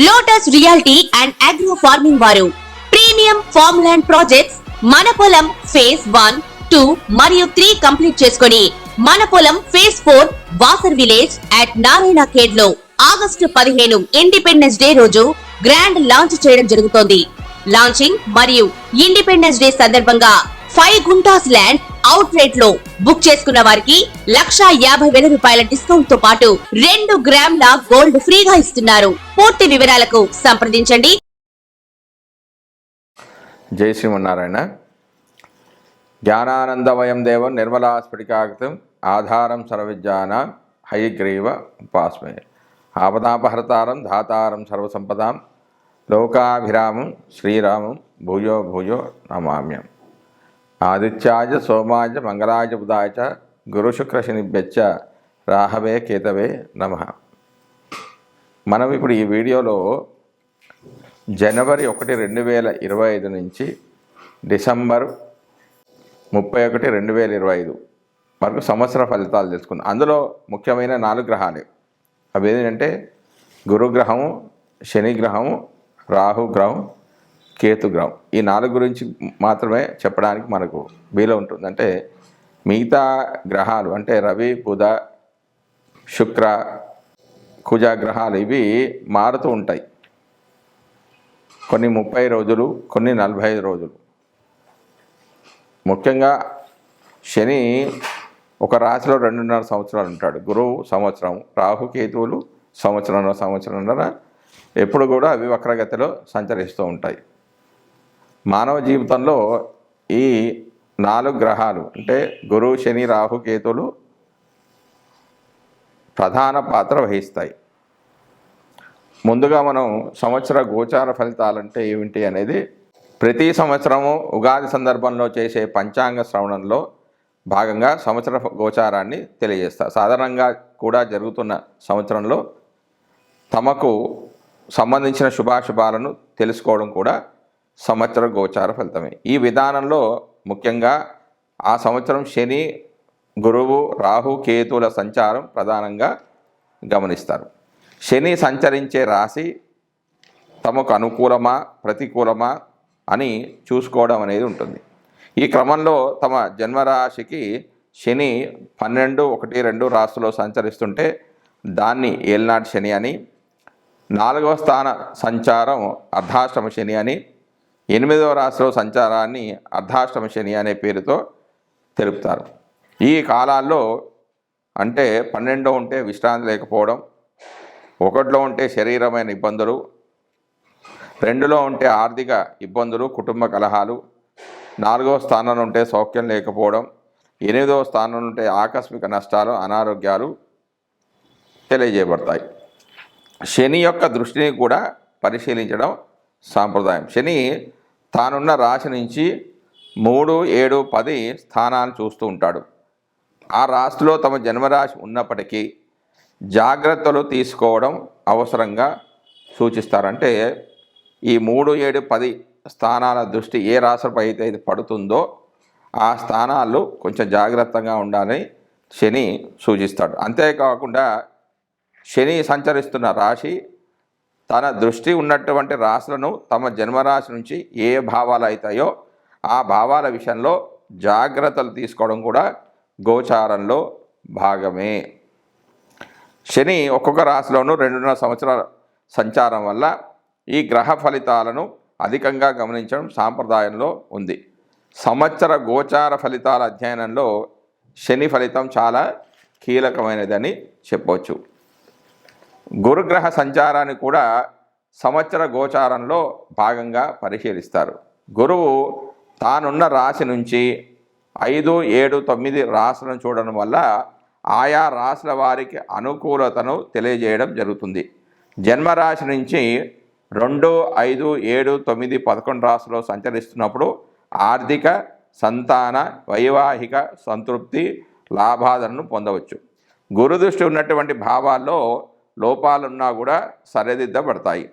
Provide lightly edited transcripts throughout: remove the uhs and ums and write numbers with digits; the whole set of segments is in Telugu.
Lotus reality and agro farming వారు ప్రీమియం ఫార్మ్ ల్యాండ్ ప్రాజెక్ట్స్ మన పొలం ఫేజ్ 1, 2 మరియు 3 కంప్లీట్ చేసుకొని మన పొలం phase 4 Wasar village at Narayana Khed లో ఆగస్టు 15 ఇండిపెండెన్స్ డే రోజు గ్రాండ్ లాంచ్ చేయడం జరుగుతోంది. లాంచింగ్ మరియు ఇండిపెండెన్స్ డే సందర్భంగా 5 గుంటాస్ ల్యాండ్ అవుట్ రేట్ లో బుక్ చేసుకున్న వారికి 1,50,000 రూపాయల డిస్కౌంట్ తో పాటు 2 గ్రాముల గోల్డ్ ఫ్రీగా ఇస్తున్నారు. పూర్తి వివరాలకు సంప్రదించండి. జై శ్రీమన్నారాయణ. జ్ఞానానందమయం దేవం నిర్మలా స్ఫటికాకృతం ఆధారం సర్వవిద్యానాం హయగ్రీవ ఉపాస్మే. ఆపదాపహర్తారం ధాతారం సర్వసంపదాం లోకాభిరామం శ్రీరామం భూయో భూయో నమామ్యం. ఆదిత్యాయ సోమాయ మంగళాయ బుధాయ చ గురుశుక్రశనిభ్యశ్చ రాహవే కేతవే నమః. మనం ఇప్పుడు ఈ వీడియోలో జనవరి 1, 2025 నుంచి డిసెంబర్ 31, 2025 వరకు సంవత్సర ఫలితాలు తెలుసుకుందాం. అందులో ముఖ్యమైన 4 గ్రహాలు. అవి ఏంటంటే గురుగ్రహము, శనిగ్రహము, రాహుగ్రహం, కేతుగ్రహం. ఈ 4 గురించి మాత్రమే చెప్పడానికి మనకు వీలు ఉంటుంది. అంటే మిగతా గ్రహాలు అంటే రవి, బుధ, శుక్ర, కుజ గ్రహాలు ఇవి మారుతూ ఉంటాయి. కొన్ని 30 రోజులు, కొన్ని 45 రోజులు. ముఖ్యంగా శని ఒక రాశిలో 2.5 సంవత్సరాలు ఉంటాడు. గురువు సంవత్సరం, రాహు కేతువులు సంవత్సరంన్నర ఎప్పుడు కూడా అవి వక్రగతిలో సంచరిస్తూ ఉంటాయి. మానవ జీవితంలో ఈ 4 గ్రహాలు అంటే గురువు, శని, రాహు, కేతువులు ప్రధాన పాత్ర వహిస్తాయి. ముందుగా మనం సంవత్సర గోచార ఫలితాలంటే ఏమిటి అనేది ప్రతి సంవత్సరము ఉగాది సందర్భంలో చేసే పంచాంగ శ్రవణంలో భాగంగా సంవత్సర గోచారాన్ని తెలియజేస్తారు. సాధారణంగా కూడా జరుగుతున్న సంవత్సరంలో తమకు సంబంధించిన శుభాశుభాలను తెలుసుకోవడం కూడా సంవత్సర గోచార ఫలితమే. ఈ విధానంలో ముఖ్యంగా ఆ సంవత్సరం శని, గురువు, రాహు, కేతువుల సంచారం ప్రధానంగా గమనిస్తారు. శని సంచరించే రాశి తమకు అనుకూలమా ప్రతికూలమా అని చూసుకోవడం అనేది ఉంటుంది. ఈ క్రమంలో తమ జన్మరాశికి శని 12, 1, 2 రాశిలో సంచరిస్తుంటే దాన్ని ఏల్నాటి శని అని, 4వ స్థాన సంచారం అర్ధాష్టమ శని అని, 8వ రాశిలో సంచారాన్ని అర్ధాష్టమ శని అనే పేరుతో తెలుపుతారు. ఈ కాలాల్లో అంటే 12లో ఉంటే విశ్రాంతి లేకపోవడం, 1లో ఉంటే శరీరమైన ఇబ్బందులు, 2లో ఉంటే ఆర్థిక ఇబ్బందులు, కుటుంబ కలహాలు, 4వ స్థానంలో ఉంటే సౌఖ్యం లేకపోవడం, 8వ స్థానంలో ఉంటే ఆకస్మిక నష్టాలు, అనారోగ్యాలు తెలియజేయబడతాయి. శని యొక్క దృష్టిని కూడా పరిశీలించడం సాంప్రదాయం. శని తానున్న రాశి నుంచి 3, 7, 10 స్థానాలు చూస్తూ ఉంటాడు. ఆ రాశిలో తమ జన్మరాశి ఉన్నప్పటికీ జాగ్రత్తలు తీసుకోవడం అవసరంగా సూచిస్తారంటే ఈ 3, 7, 10 స్థానాల దృష్టి ఏ రాశిపై అయితే పడుతుందో ఆ స్థానాల్లో కొంచెం జాగ్రత్తగా ఉండాలని శని సూచిస్తాడు. అంతేకాకుండా శని సంచరిస్తున్న రాశి తన దృష్టి ఉన్నటువంటి రాశులను తమ జన్మరాశి నుంచి ఏ భావాలు అవుతాయో ఆ భావాల విషయంలో జాగ్రత్తలు తీసుకోవడం కూడా గోచారంలో భాగమే. శని ఒక్కొక్క రాశిలోనూ 2.5 సంవత్సరాల సంచారం వల్ల ఈ గ్రహ ఫలితాలను అధికంగా గమనించడం సాంప్రదాయంలో ఉంది. సంవత్సర గోచార ఫలితాల అధ్యయనంలో శని ఫలితం చాలా కీలకమైనదని చెప్పవచ్చు. గురుగ్రహ సంచారాన్ని కూడా సంవత్సర గోచారంలో భాగంగా పరిశీలిస్తారు. గురువు తానున్న రాశి నుంచి 5, 7, 9 రాశులను చూడడం వల్ల ఆయా రాశుల వారికి అనుకూలతను తెలియజేయడం జరుగుతుంది. జన్మరాశి నుంచి 2, 5, 7, 9, 11 రాశుల్లో సంచరిస్తున్నప్పుడు ఆర్థిక, సంతాన, వైవాహిక సంతృప్తి, లాభాలను పొందవచ్చు. గురుదృష్టి ఉన్నటువంటి భావాల్లో లోపాలున్నా కూడా సరిదిద్దబడతాయి.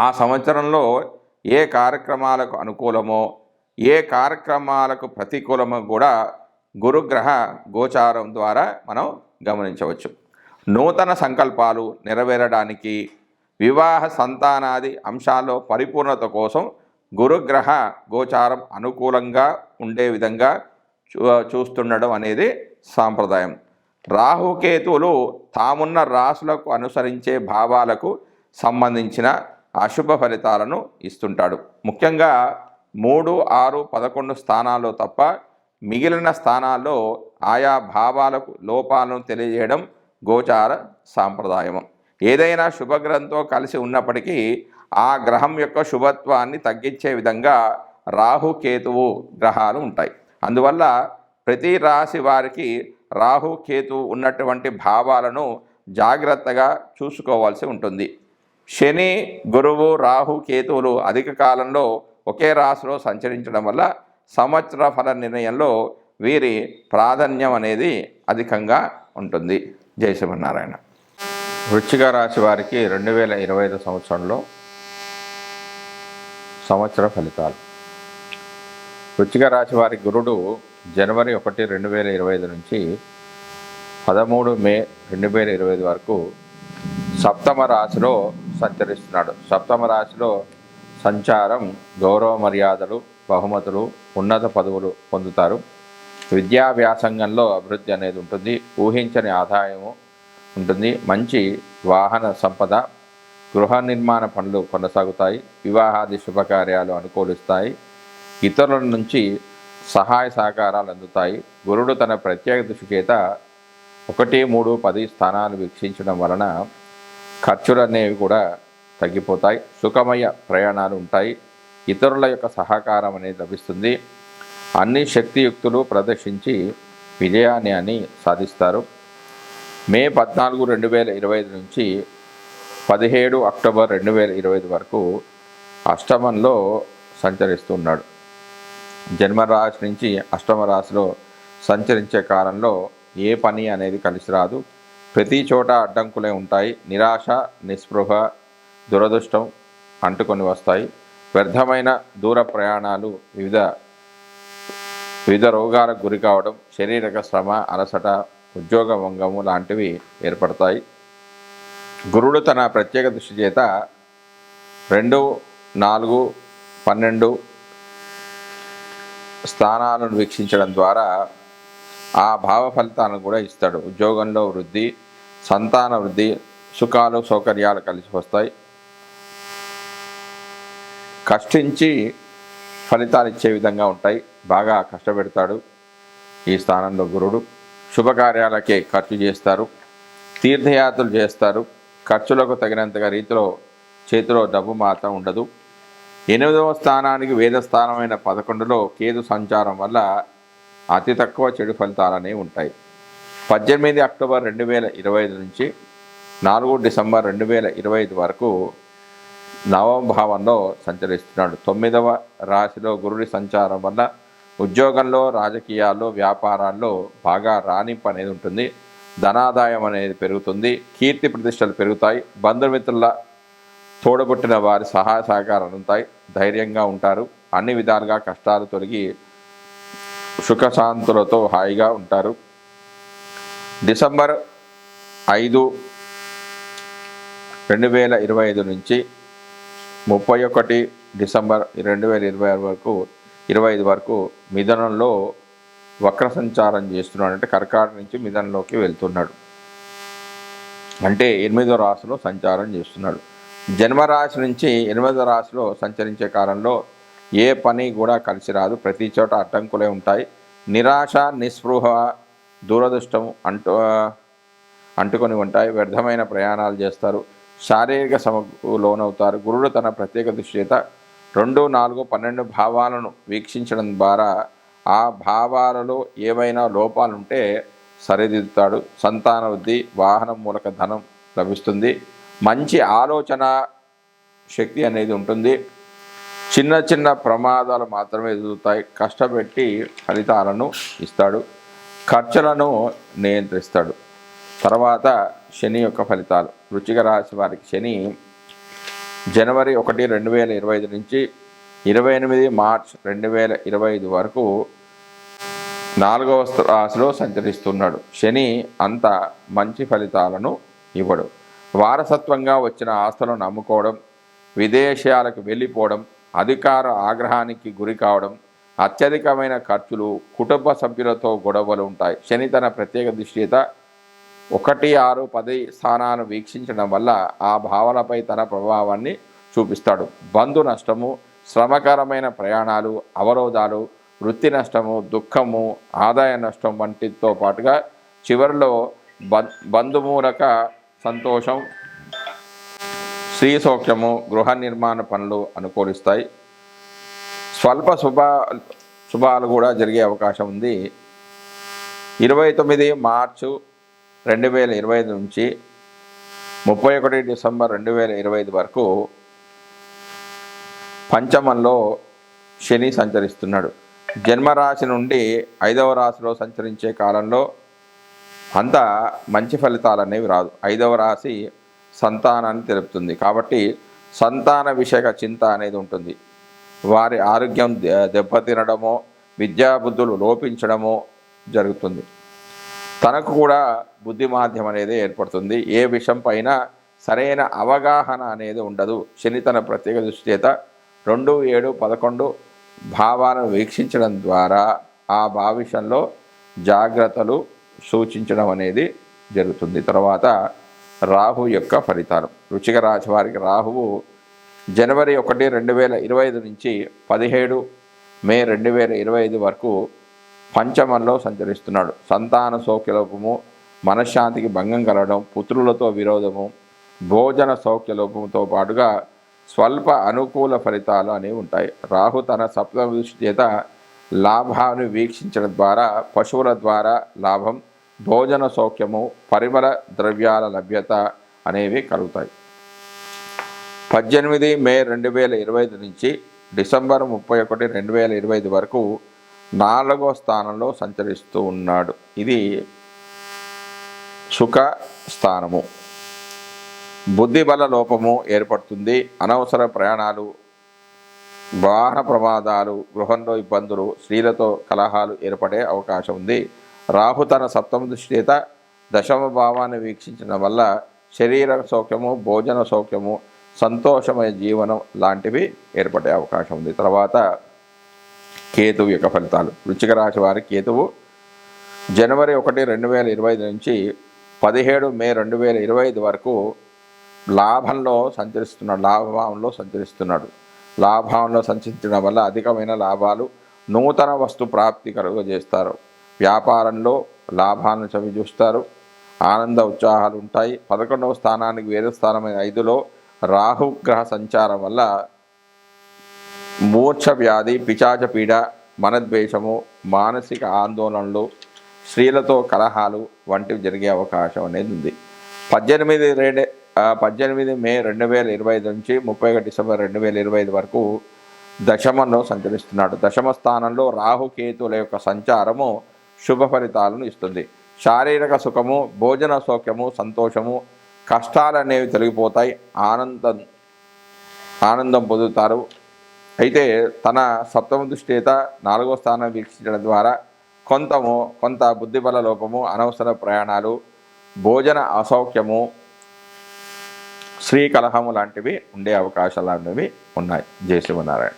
ఆ సంవత్సరంలో ఏ కార్యక్రమాలకు అనుకూలమో ఏ కార్యక్రమాలకు ప్రతికూలమో కూడా గురుగ్రహ గోచారం ద్వారా మనం గమనించవచ్చు. నూతన సంకల్పాలు నెరవేరడానికి, వివాహ సంతానాది అంశాల్లో పరిపూర్ణత కోసం గురుగ్రహ గోచారం అనుకూలంగా ఉండే విధంగా చూస్తుండడం అనేది సాంప్రదాయం. రాహుకేతువులు తామున్న రాశులకు అనుసరించే భావాలకు సంబంధించిన అశుభ ఫలితాలను ఇస్తుంటాడు. ముఖ్యంగా 3, 6, 11 స్థానాల్లో తప్ప మిగిలిన స్థానాల్లో ఆయా భావాలకు లోపాలను తెలియజేయడం గోచార సాంప్రదాయం. ఏదైనా శుభగ్రహంతో కలిసి ఉన్నప్పటికీ ఆ గ్రహం యొక్క శుభత్వాన్ని తగ్గించే విధంగా రాహుకేతువు గ్రహాలు ఉంటాయి. అందువల్ల ప్రతి రాశి వారికి రాహుకేతువు ఉన్నటువంటి భావాలను జాగ్రత్తగా చూసుకోవాల్సి ఉంటుంది. శని, గురువు, రాహు, కేతువులు అధిక కాలంలో ఒకే రాశిలో సంచరించడం వల్ల సంవత్సర ఫల నిర్ణయంలో వీరి ప్రాధాన్యం అనేది అధికంగా ఉంటుంది. జై శ్రీమన్నారాయణ. వృశ్చిక రాశి వారికి 2025 సంవత్సరంలో సంవత్సర ఫలితాలు. వృశ్చిక రాశి వారి గురుడు జనవరి 1, 2025 నుంచి 13 మే 2025 వరకు సప్తమ రాశిలో సంచరిస్తున్నాడు. సప్తమ రాశిలో సంచారం గౌరవ మర్యాదలు, బహుమతులు, ఉన్నత పదవులు పొందుతారు. విద్యా వ్యాసంగంలో అభివృద్ధి అనేది ఉంటుంది. ఊహించని ఆదాయము ఉంటుంది. మంచి వాహన సంపద, గృహ నిర్మాణ పనులు కొనసాగుతాయి. వివాహాది శుభకార్యాలు అనుకూలిస్తాయి. ఇతరుల నుంచి సహాయ సహకారాలు అందుతాయి. గురుడు తన ప్రత్యేక దృష్టి చేత 1, 3, 10 స్థానాలు వీక్షించడం వలన ఖర్చులు అనేవి కూడా తగ్గిపోతాయి. సుఖమయ ప్రయాణాలు ఉంటాయి. ఇతరుల యొక్క సహకారం అనేది లభిస్తుంది. అన్ని శక్తియుక్తులు ప్రదర్శించి విజయాన్ని సాధిస్తారు. మే 14, 2025 నుంచి 17 అక్టోబర్ 2025 వరకు అష్టమంలో సంచరిస్తున్నాడు. జన్మరాశి నుంచి అష్టమ రాశిలో సంచరించే కాలంలో ఏ పని అనేది కలిసి రాదు. ప్రతి చోట అడ్డంకులే ఉంటాయి. నిరాశ, నిస్పృహ, దురదృష్టం అంటుకొని వస్తాయి. వ్యర్థమైన దూర ప్రయాణాలు, వివిధ రోగాలకు గురి కావడం, శారీరక శ్రమ, అలసట, ఉద్యోగ భంగము లాంటివి ఏర్పడతాయి. గురుడు తన ప్రత్యేక దృష్టి చేత 2, 4, 12 స్థానాలను వీక్షించడం ద్వారా ఆ భావ ఫలితాలను కూడా ఇస్తాడు. ఉద్యోగంలో వృద్ధి, సంతాన వృద్ధి, సుఖాలు, సౌకర్యాలు కలిసి వస్తాయి. కష్టించి ఫలితాలు ఇచ్చే విధంగా ఉంటాయి. బాగా కష్టపెడతాడు ఈ స్థానంలో గురుడు. శుభకార్యాలకే ఖర్చు చేస్తారు. తీర్థయాత్రలు చేస్తారు. ఖర్చులకు తగినంతగా రీతిలో చేతిలో డబ్బు మాత్రం ఉండదు. 8వ స్థానానికి వేదస్థానమైన 11లో కేతు సంచారం వల్ల అతి తక్కువ చెడు ఫలితాలనే ఉంటాయి. 18 అక్టోబర్ 2025 నుంచి 4 డిసెంబర్ 2025 వరకు నవమ భావంలో సంచరిస్తున్నాడు. 9వ రాశిలో గురుడి సంచారం వల్ల ఉద్యోగంలో, రాజకీయాల్లో, వ్యాపారాల్లో బాగా రాణింపు అనేది ఉంటుంది. ధనాదాయం అనేది పెరుగుతుంది. కీర్తి ప్రతిష్టలు పెరుగుతాయి. బంధుమిత్రుల తోడబుట్టిన వారి సహాయ సహకారాలు ఉంటాయి. ధైర్యంగా ఉంటారు. అన్ని విధాలుగా కష్టాలు తొలగి సుఖశాంతులతో హాయిగా ఉంటారు. డిసెంబర్ 5, 2025 నుంచి 31 డిసెంబర్ 2025 వరకు మిథునంలో వక్ర సంచారం చేస్తున్నాడు. అంటే కర్కాటక నుంచి మిథునంలోకి వెళ్తున్నాడు. అంటే 8వ రాశిలో సంచారం చేస్తున్నాడు. జన్మరాశి నుంచి 8వ రాశిలో సంచరించే కాలంలో ఏ పని కూడా కలిసి రాదు. ప్రతి చోట అడ్డంకులే ఉంటాయి. నిరాశ, నిస్పృహ, దురదృష్టం అంటుకొని ఉంటాయి. వ్యర్థమైన ప్రయాణాలు చేస్తారు. శారీరక శ్రమకు లోనవుతారు. గురుడు తన ప్రత్యేక దృష్టి చేత 2, 4, 12 భావాలను వీక్షించడం ద్వారా ఆ భావాలలో ఏవైనా లోపాలుంటే సరిదిద్దుతాడు. సంతాన వృద్ధి, వాహనం మూలక ధనం లభిస్తుంది. మంచి ఆలోచన శక్తి అనేది ఉంటుంది. చిన్న చిన్న ప్రమాదాలు మాత్రమే ఎదుగుతాయి. కష్టపెట్టి ఫలితాలను ఇస్తాడు. ఖర్చులను నియంత్రిస్తాడు. తర్వాత శని యొక్క ఫలితాలు. వృశ్చిక రాశి వారికి శని జనవరి 1, 2025 నుంచి 28 మార్చ్ 2025 వరకు 4వ రాశిలో సంచరిస్తున్నాడు. శని అంత మంచి ఫలితాలను ఇవ్వడు. వారసత్వంగా వచ్చిన ఆస్తులను అమ్ముకోవడం, విదేశాలకు వెళ్ళిపోవడం, అధికార ఆగ్రహానికి గురి కావడం, అత్యధికమైన ఖర్చులు, కుటుంబ సభ్యులతో గొడవలు ఉంటాయి. శని తన ప్రత్యేక దృష్టిత 1, 6, 10 స్థానాన్ని వీక్షించడం వల్ల ఆ భావాలపై తన ప్రభావాన్ని చూపిస్తాడు. బంధు నష్టము, శ్రమకరమైన ప్రయాణాలు, అవరోధాలు, వృత్తి నష్టము, దుఃఖము, ఆదాయ నష్టం వంటితో పాటుగా చివరిలో బంధుమూలక సంతోషం, స్త్రీ సౌఖ్యము, గృహ నిర్మాణ పనులు అనుకూలిస్తాయి. స్వల్ప శుభాలు కూడా జరిగే అవకాశం ఉంది. 29 మార్చు 2025 నుంచి 31 డిసెంబర్ 2025 వరకు పంచమంలో శని సంచరిస్తున్నాడు. జన్మరాశి నుండి 5వ రాశిలో సంచరించే కాలంలో అంత మంచి ఫలితాలు అనేవి రాదు. 5వ రాశి సంతానాన్ని తెలుపుతుంది కాబట్టి సంతాన విషయక చింత అనేది ఉంటుంది. వారి ఆరోగ్యం దెబ్బతినడమో, విద్యాబుద్ధులు లోపించడమో జరుగుతుంది. తనకు కూడా బుద్ధి మాధ్యం అనేది ఏర్పడుతుంది. ఏ విషయం పైన సరైన అవగాహన అనేది ఉండదు. శని తన ప్రత్యేక దృష్టి చేత 2, 7, 11 భావాలను వీక్షించడం ద్వారా ఆ భావిష్యంలో జాగ్రత్తలు సూచించడం అనేది జరుగుతుంది. తర్వాత రాహు యొక్క ఫలితాలు. వృశ్చిక రాశి వారికి రాహువు జనవరి 1, 2025 నుంచి 17 మే 2025 వరకు పంచమంలో సంచరిస్తున్నాడు. సంతాన సౌఖ్యలోపము, మనశ్శాంతికి భంగం కలగడం, పుత్రులతో విరోధము, భోజన సౌఖ్యలోపముతో పాటుగా స్వల్ప అనుకూల ఫలితాలు అనేవి ఉంటాయి. రాహు తన సప్తమ దృష్టి చేత లాభాన్ని వీక్షించడం ద్వారా పశువుల ద్వారా లాభం, భోజన సౌఖ్యము, పరిమళ ద్రవ్యాల లభ్యత అనేవి కలుగుతాయి. 18 మే 2025 నుంచి డిసెంబర్ 31, 2025 వరకు 4వ స్థానంలో సంచరిస్తూ ఉన్నాడు. ఇది సుఖ స్థానము. బుద్ధిబల లోపము ఏర్పడుతుంది. అనవసర ప్రయాణాలు, వాహన ప్రమాదాలు, గృహంలో ఇబ్బందులు, స్త్రీలతో కలహాలు ఏర్పడే అవకాశం ఉంది. రాహు తన సప్తమ దృష్టి చేత 10వ భావాన్ని వీక్షించడం వల్ల శరీర సౌఖ్యము, భోజన సౌఖ్యము, సంతోషమైన జీవనం లాంటివి ఏర్పడే అవకాశం ఉంది. తర్వాత కేతువు యొక్క ఫలితాలు. వృశ్చిక రాశి వారి కేతువు జనవరి 1, 2025 నుంచి 17 మే 2025 వరకు లాభంలో సంచరిస్తున్నాడు. లాభంలో సంచరించడం వల్ల అధికమైన లాభాలు, నూతన వస్తు ప్రాప్తి కలుగజేస్తారు. వ్యాపారంలో లాభాలను చవిచూస్తారు. ఆనంద ఉత్సాహాలు ఉంటాయి. 11వ స్థానానికి వేరే స్థానమైన 5లో రాహుగ్రహ సంచారం వల్ల మూర్ఛ వ్యాధి, పిశాచ పీడ, మనద్వేషము, మానసిక ఆందోళనలు, స్త్రీలతో కలహాలు వంటివి జరిగే అవకాశం అనేది ఉంది. 18 మే 2025 నుంచి 31 డిసెంబర్ 2025 వరకు దశమంలో సంచరిస్తున్నాడు. దశమ స్థానంలో రాహుకేతువుల యొక్క సంచారము శుభ ఫలితాలను ఇస్తుంది. శారీరక సుఖము, భోజన సౌఖ్యము, సంతోషము, కష్టాలు అనేవి తొలగిపోతాయి. ఆనందం పొందుతారు. అయితే తన సప్తమ దృష్టి చేత 4వ స్థానం వీక్షించడం ద్వారా కొంత బుద్ధిబల లోపము, అనవసర ప్రయాణాలు, భోజన అసౌఖ్యము, స్త్రీ కలహము లాంటివి ఉండే అవకాశాలు అనేవి ఉన్నాయి. జై శ్రీమన్నారాయణ.